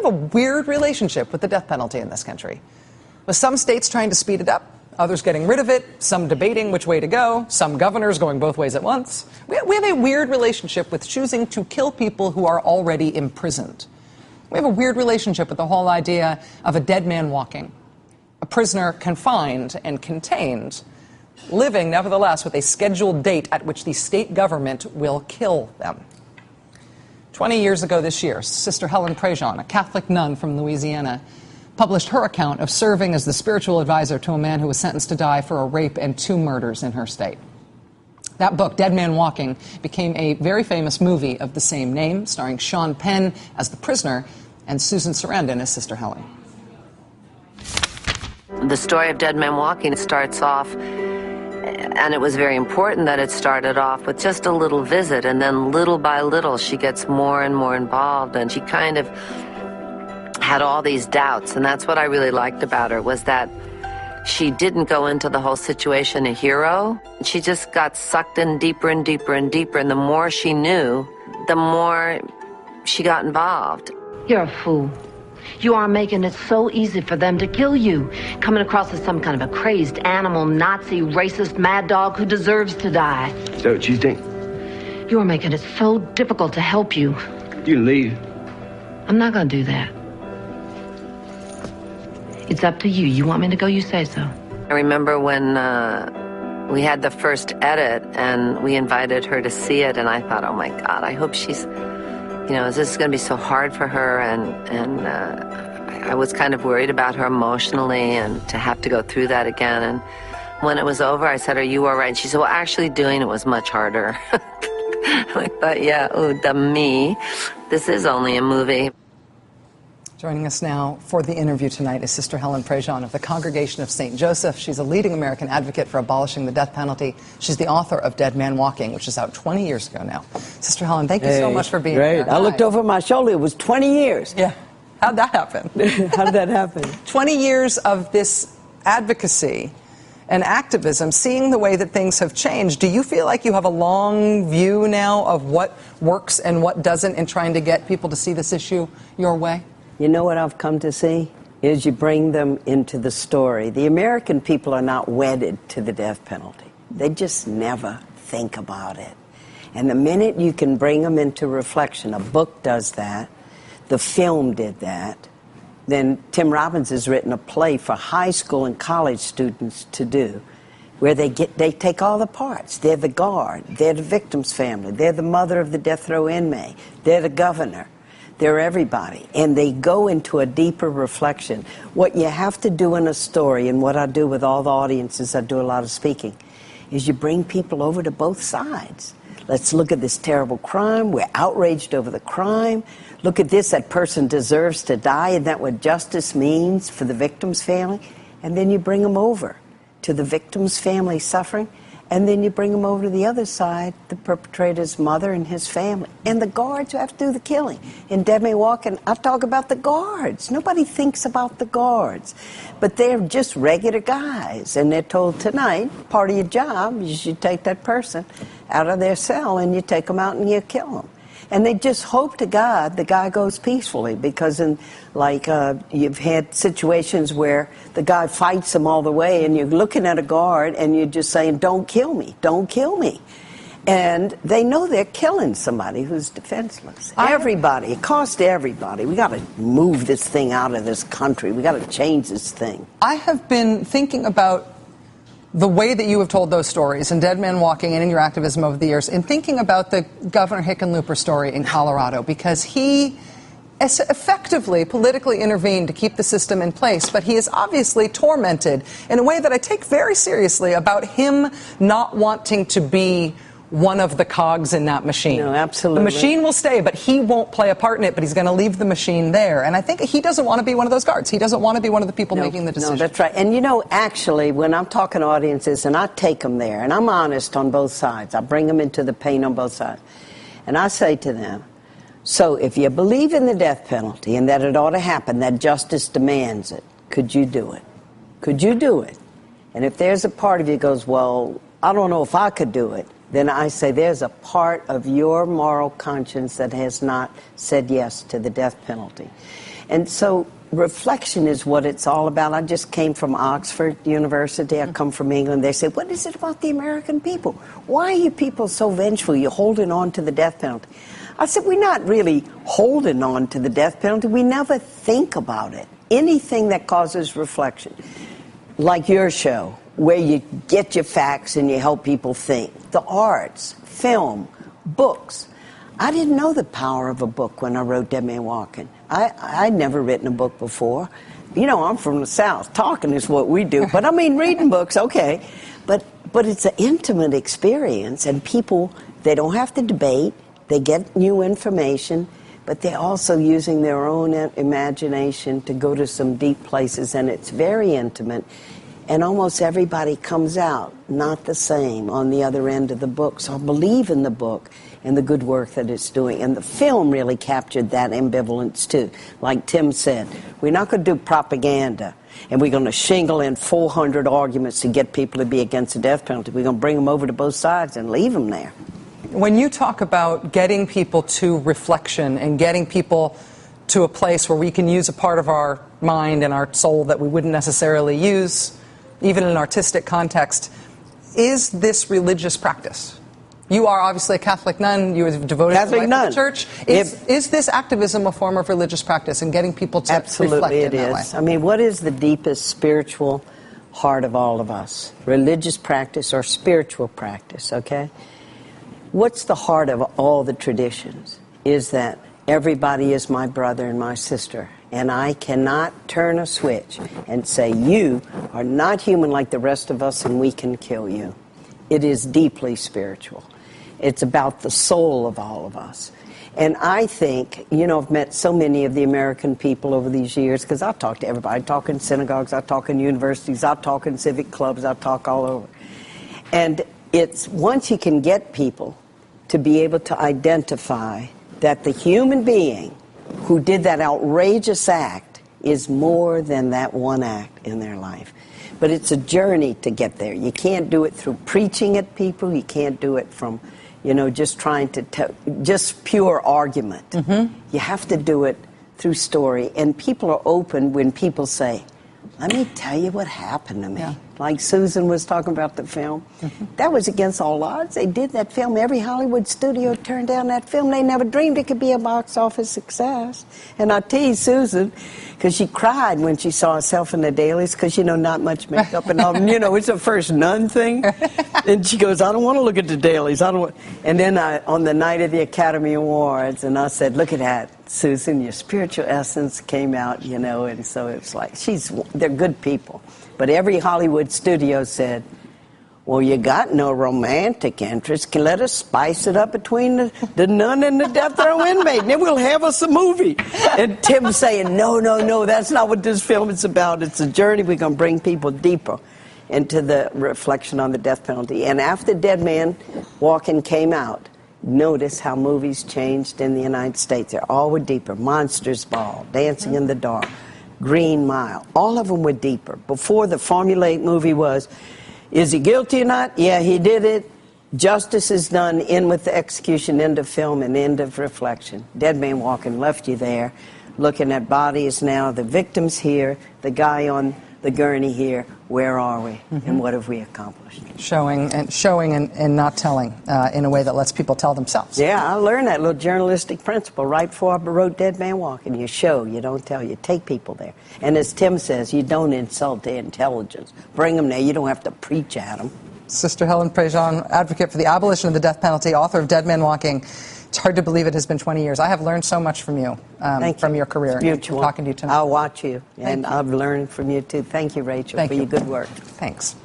a weird relationship with the death penalty in this country, with some states trying to speed it up, others getting rid of it, some debating which way to go, some governors going both ways at once. We have a weird relationship with choosing to kill people who are already imprisoned. We have a weird relationship with the whole idea of a dead man walking, a prisoner confined and contained, living, nevertheless, with a scheduled date at which the state government will kill them. 20 years ago this year, Sister Helen Prejean, a Catholic nun from Louisiana, published her account of serving as the spiritual advisor to a man who was sentenced to die for a rape and 2 murders in her state. That book, Dead Man Walking, became a very famous movie of the same name, starring Sean Penn as the prisoner and Susan Sarandon as Sister Helen. The story of Dead Man Walking starts off, and it was very important that it started off with just a little visit, and then little by little she gets more and more involved, and she kind of had all these doubts, and that's what I really liked about her, was that she didn't go into the whole situation a hero. She just got sucked in deeper and deeper and deeper, and the more she knew, the more she got involved. You're a fool. You are making it so easy for them to kill you, coming across as some kind of a crazed animal, Nazi, racist mad dog who deserves to die. So what you think? You are making it so difficult to help you. You can leave. I'm not going to do that. It's up to you. You want me to go, you say so. I remember when we had the first edit and we invited her to see it, and I thought, oh my God, I hope she's, you know, is this going to be so hard for her? And I was kind of worried about her emotionally and to have to go through that again. And when it was over, I said, are you all right? And she said, well, actually doing it was much harder. I thought, yeah, oh, the me. This is only a movie. Joining us now for the interview tonight is Sister Helen Prejean of the Congregation of St. Joseph. She's a leading American advocate for abolishing the death penalty. She's the author of Dead Man Walking, which is out 20 years ago now. Sister Helen, thank you so much for being here. I looked over my shoulder. It was 20 years. Yeah. How'd that happen? How did that happen? 20 years of this advocacy and activism, seeing the way that things have changed. Do you feel like you have a long view now of what works and what doesn't in trying to get people to see this issue your way? You know what I've come to see? Is you bring them into the story. The American people are not wedded to the death penalty. They just never think about it. And the minute you can bring them into reflection, a book does that, the film did that, then Tim Robbins has written a play for high school and college students to do, where they take all the parts. They're the guard, they're the victim's family, they're the mother of the death row inmate, they're the governor. They're everybody, and they go into a deeper reflection. What you have to do in a story, and what I do with all the audiences, I do a lot of speaking, is you bring people over to both sides. Let's look at this terrible crime. We're outraged over the crime. Look at this, that person deserves to die. Isn't that what justice means for the victim's family? And then you bring them over to the victim's family suffering, and then you bring them over to the other side, the perpetrator's mother and his family, and the guards who have to do the killing. In Dead Man Walking, I talk about the guards. Nobody thinks about the guards. But they're just regular guys, and they're told tonight, part of your job is you take that person out of their cell and you take them out and you kill them. And they just hope to God the guy goes peacefully, because you've had situations where the guy fights them all the way, and you're looking at a guard and you're just saying, don't kill me, don't kill me. And they know they're killing somebody who's defenseless. Everybody, it costs everybody. We got to move this thing out of this country. We got to change this thing. I have been thinking about the way that you have told those stories in Dead Man Walking and in your activism over the years, in thinking about the Governor Hickenlooper story in Colorado, because he effectively politically intervened to keep the system in place, but he is obviously tormented in a way that I take very seriously about him not wanting to be one of the cogs in that machine. No, absolutely. The machine will stay, but he won't play a part in it, but he's going to leave the machine there. And I think he doesn't want to be one of those guards. He doesn't want to be one of the people making the decision. No, that's right. And you know, actually, when I'm talking to audiences, and I take them there, and I'm honest on both sides, I bring them into the pain on both sides, and I say to them, so if you believe in the death penalty and that it ought to happen, that justice demands it, could you do it? Could you do it? And if there's a part of you that goes, well, I don't know if I could do it, then I say there's a part of your moral conscience that has not said yes to the death penalty. And so reflection is what it's all about. I just came from Oxford University. I come from England. They say, what is it about the American people? Why are you people so vengeful? You're holding on to the death penalty. I said, we're not really holding on to the death penalty. We never think about it. Anything that causes reflection, like your show, where you get your facts and you help people think. The arts, film, books. I didn't know the power of a book when I wrote Dead Man Walking. I'd never written a book before. You know, I'm from the South. Talking is what we do. But I mean, reading books, okay. But it's an intimate experience, and people, they don't have to debate. They get new information, but they're also using their own imagination to go to some deep places, and it's very intimate. And almost everybody comes out not the same on the other end of the book. So I believe in the book and the good work that it's doing. And the film really captured that ambivalence too. Like Tim said, we're not going to do propaganda and we're going to shingle in 400 arguments to get people to be against the death penalty. We're going to bring them over to both sides and leave them there. When you talk about getting people to reflection and getting people to a place where we can use a part of our mind and our soul that we wouldn't necessarily use, even in an artistic context, is this religious practice? You are obviously a Catholic nun. You have devoted to the life of the church. Is this activism a form of religious practice and getting people to reflect in that way? Absolutely, it is. I mean, what is the deepest spiritual heart of all of us? Religious practice or spiritual practice, okay? What's the heart of all the traditions? Is that everybody is my brother and my sister. And I cannot turn a switch and say, you are not human like the rest of us and we can kill you. It is deeply spiritual. It's about the soul of all of us. And I think, you know, I've met so many of the American people over these years, because I talk to everybody. I talk in synagogues, I talk in universities, I talk in civic clubs, I talk all over. And it's once you can get people to be able to identify that the human being who did that outrageous act is more than that one act in their life. But it's a journey to get there. You can't do it through preaching at people. You can't do it from, you know, just trying to just pure argument. Mm-hmm. You have to do it through story. And people are open when people say, let me tell you what happened to me. Yeah. Like Susan was talking about the film. Mm-hmm. That was against all odds. They did that film. Every Hollywood studio turned down that film. They never dreamed it could be a box office success. And I teased Susan, because she cried when she saw herself in the dailies, because, you know, not much makeup and all. You know, it's her first nun thing. And she goes, I don't want to look at the dailies. I don't want. And then on the night of the Academy Awards, and I said, look at that, Susan, your spiritual essence came out, you know. And so it's like, they're good people. But every Hollywood studio said, well, you got no romantic interest. Let us spice it up between the nun and the death row inmate, and then we'll have us a movie. And Tim's saying, no, that's not what this film is about. It's a journey. We're going to bring people deeper into the reflection on the death penalty. And after Dead Man Walking came out, notice how movies changed in the United States. They all were deeper. Monsters Ball, Dancing in the Dark, Green Mile, all of them were deeper. Before, the formulaic movie was, is he guilty or not? Yeah, he did it. Justice is done. In with the execution, end of film, and end of reflection. Dead Man Walking left you there, looking at bodies now, the victims here, the guy on the gurney here. Where are we? Mm-hmm. And what have we accomplished? Showing and not telling in a way that lets people tell themselves. Yeah, I learned that little journalistic principle right before I wrote Dead Man Walking. You show, you don't tell, you take people there. And as Tim says, you don't insult their intelligence. Bring them there, you don't have to preach at them. Sister Helen Prejean, advocate for the abolition of the death penalty, author of Dead Man Walking. It's hard to believe it has been 20 years. I have learned so much from you, from your career. It's mutual. Talking to you tonight. I'll watch you, and I've learned from you too. Thank you, Rachel, for your good work. Thanks.